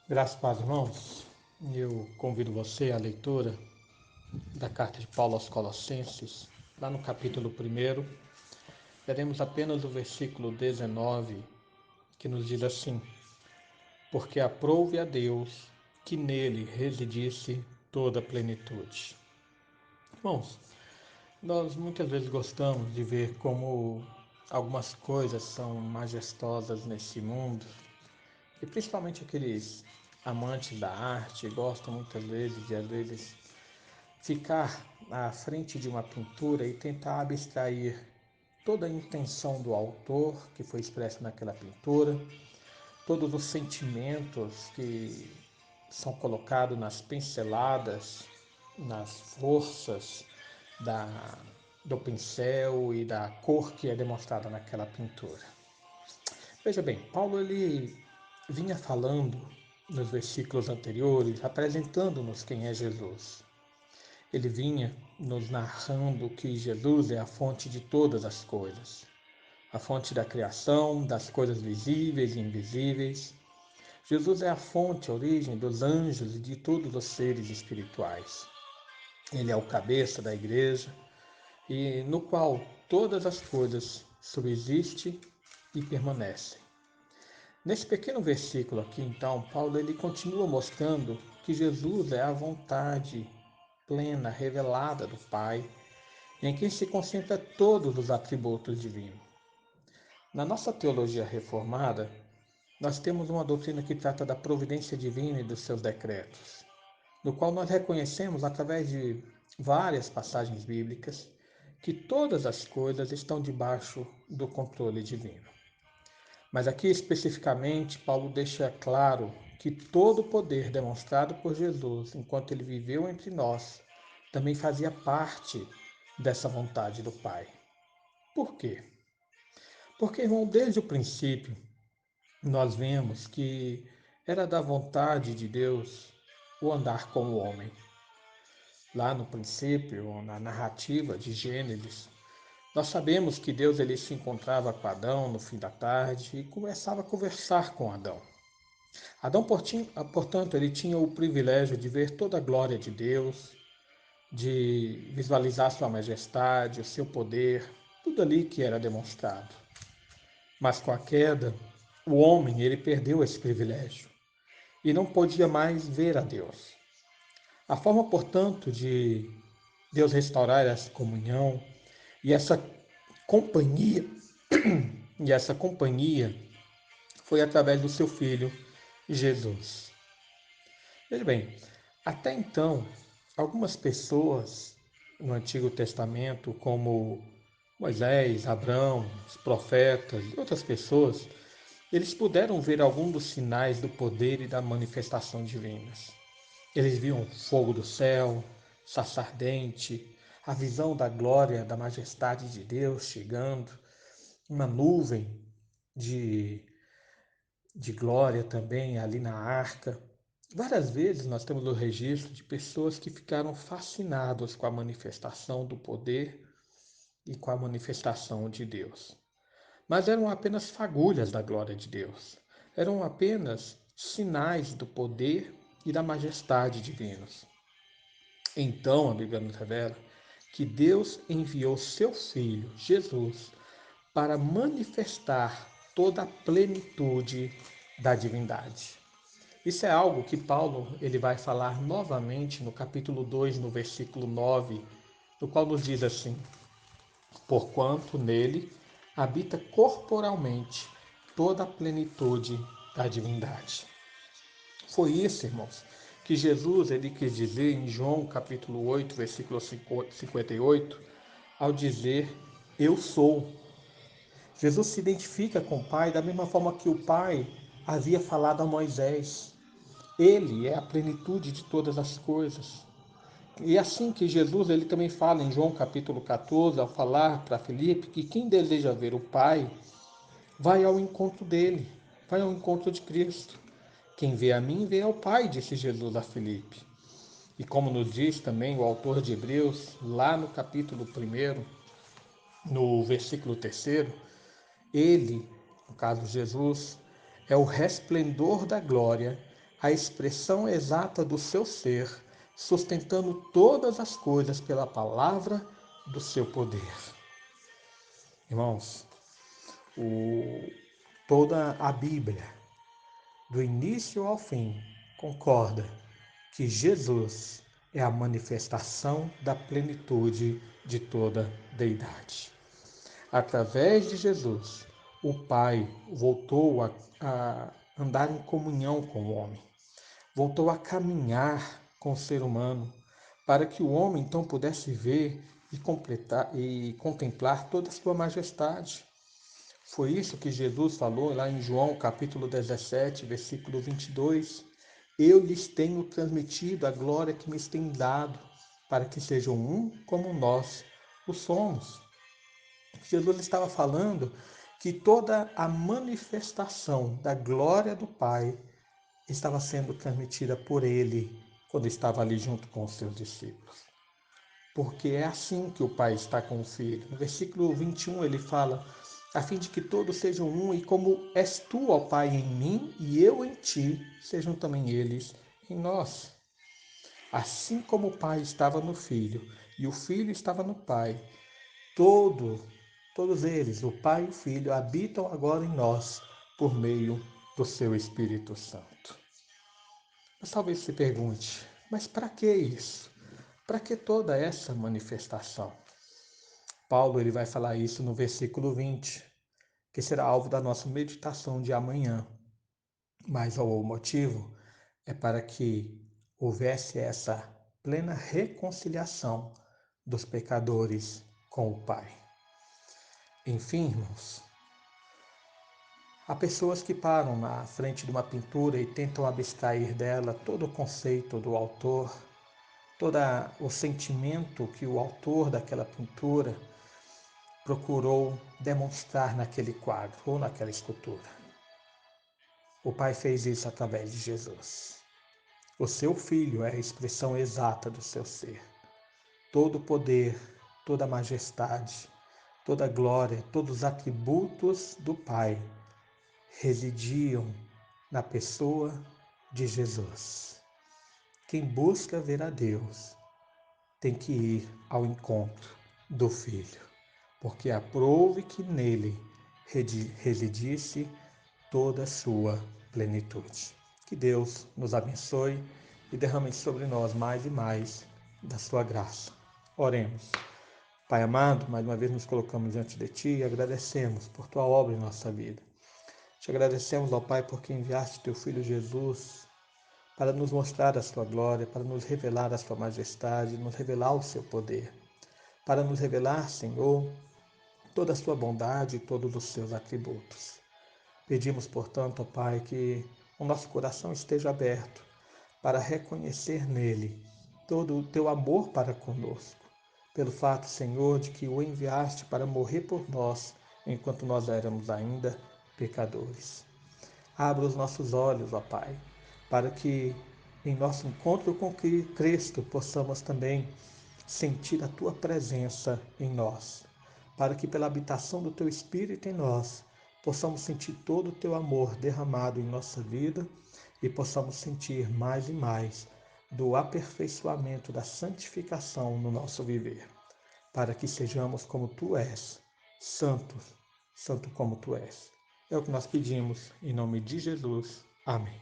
Graças a Deus, irmãos, eu convido você à leitura da carta de Paulo aos Colossenses, lá no capítulo 1. Veremos apenas o versículo 19, que nos diz assim: Porque aprouve a Deus que nele residisse toda a plenitude. Irmãos, nós muitas vezes gostamos de ver como algumas coisas são majestosas nesse mundo, e principalmente aqueles amantes da arte gostam muitas vezes de, às vezes, ficar à frente de uma pintura e tentar abstrair toda a intenção do autor que foi expressa naquela pintura, todos os sentimentos que são colocados nas pinceladas, nas forças da, do pincel e da cor que é demonstrada naquela pintura. Veja bem, Paulo ele vinha falando nos versículos anteriores, apresentando-nos quem é Jesus. Ele vinha nos narrando que Jesus é a fonte de todas as coisas, a fonte da criação, das coisas visíveis e invisíveis. Jesus é a fonte, a origem dos anjos e de todos os seres espirituais. Ele é o cabeça da igreja e no qual todas as coisas subsistem e permanecem. Nesse pequeno versículo aqui, então, Paulo ele continua mostrando que Jesus é a vontade plena, revelada do Pai, em quem se concentra todos os atributos divinos. Na nossa teologia reformada, nós temos uma doutrina que trata da providência divina e dos seus decretos, no qual nós reconhecemos, através de várias passagens bíblicas, que todas as coisas estão debaixo do controle divino. Mas aqui especificamente, Paulo deixa claro que todo o poder demonstrado por Jesus enquanto ele viveu entre nós também fazia parte dessa vontade do Pai. Por quê? Porque, irmão, desde o princípio, nós vemos que era da vontade de Deus o andar com o homem. Lá no princípio, na narrativa de Gênesis, nós sabemos que Deus ele se encontrava com Adão no fim da tarde e começava a conversar com Adão. Adão, portanto, ele tinha o privilégio de ver toda a glória de Deus, de visualizar sua majestade, o seu poder, tudo ali que era demonstrado. Mas com a queda, o homem ele perdeu esse privilégio e não podia mais ver a Deus. A forma, portanto, de Deus restaurar essa comunhão e essa companhia e essa companhia foi através do seu filho Jesus. Veja bem, até então, algumas pessoas no Antigo Testamento, como Moisés, Abraão, os profetas e outras pessoas, eles puderam ver alguns dos sinais do poder e da manifestação divinas. Eles viam o fogo do céu, sarça ardente, a visão da glória, da majestade de Deus chegando, uma nuvem de, de glória também ali na arca. Várias vezes nós temos o registro de pessoas que ficaram fascinadas com a manifestação do poder e com a manifestação de Deus. Mas eram apenas fagulhas da glória de Deus. Eram apenas sinais do poder e da majestade divinos. Então, a Bíblia nos revela que Deus enviou seu Filho, Jesus, para manifestar toda a plenitude da divindade. Isso é algo que Paulo ele vai falar novamente no capítulo 2, no versículo 9, no qual nos diz assim: Porquanto nele habita corporalmente toda a plenitude da divindade. Foi isso, irmãos, que Jesus ele quis dizer em João capítulo 8, versículo 58, ao dizer: Eu sou. Jesus se identifica com o Pai da mesma forma que o Pai havia falado a Moisés. Ele é a plenitude de todas as coisas. E assim que Jesus ele também fala em João capítulo 14, ao falar para Filipe que quem deseja ver o Pai, vai ao encontro dele, vai ao encontro de Cristo. Quem vê a mim, vê ao Pai, disse Jesus a Filipe. E como nos diz também o autor de Hebreus, lá no capítulo 1, no versículo 3, ele, no caso Jesus, é o resplendor da glória, a expressão exata do seu ser, sustentando todas as coisas pela palavra do seu poder. Irmãos, toda a Bíblia, do início ao fim, concorda que Jesus é a manifestação da plenitude de toda deidade. Através de Jesus, o Pai voltou a andar em comunhão com o homem, voltou a caminhar com o ser humano, para que o homem então pudesse ver e contemplar toda a sua majestade. Foi isso que Jesus falou lá em João capítulo 17, versículo 22. Eu lhes tenho transmitido a glória que me tem dado, para que sejam um como nós o somos. Jesus estava falando que toda a manifestação da glória do Pai estava sendo transmitida por ele quando estava ali junto com os seus discípulos. Porque é assim que o Pai está com o Filho. No versículo 21 ele fala: a fim de que todos sejam um, e como és tu, ó Pai, em mim e eu em ti, sejam também eles em nós. Assim como o Pai estava no Filho e o Filho estava no Pai, todos eles, o Pai e o Filho, habitam agora em nós por meio do seu Espírito Santo. Mas talvez se pergunte, mas para que isso? Para que toda essa manifestação? Paulo ele vai falar isso no versículo 20, que será alvo da nossa meditação de amanhã. Mas o motivo é para que houvesse essa plena reconciliação dos pecadores com o Pai. Enfim, irmãos, há pessoas que param na frente de uma pintura e tentam abstrair dela todo o conceito do autor, todo o sentimento que o autor daquela pintura procurou demonstrar naquele quadro ou naquela escultura. O Pai fez isso através de Jesus. O seu Filho é a expressão exata do seu ser. Todo o poder, toda a majestade, toda a glória, todos os atributos do Pai residiam na pessoa de Jesus. Quem busca ver a Deus tem que ir ao encontro do Filho, porque aprove que nele residisse toda a sua plenitude. Que Deus nos abençoe e derrame sobre nós mais e mais da sua graça. Oremos. Pai amado, mais uma vez nos colocamos diante de Ti e agradecemos por Tua obra em nossa vida. Te agradecemos, ó Pai, porque enviaste Teu Filho Jesus para nos mostrar a Sua glória, para nos revelar a Sua majestade, nos revelar o Seu poder, para nos revelar, Senhor, toda a Sua bondade e todos os Seus atributos. Pedimos, portanto, ó Pai, que o nosso coração esteja aberto para reconhecer nele todo o Teu amor para conosco, pelo fato, Senhor, de que o enviaste para morrer por nós, enquanto nós éramos ainda pecadores. Abra os nossos olhos, ó Pai, para que em nosso encontro com Cristo possamos também sentir a Tua presença em nós, para que pela habitação do Teu Espírito em nós possamos sentir todo o Teu amor derramado em nossa vida e possamos sentir mais e mais do aperfeiçoamento da santificação no nosso viver, para que sejamos como Tu és, santos, santo como Tu és. É o que nós pedimos, em nome de Jesus. Amém.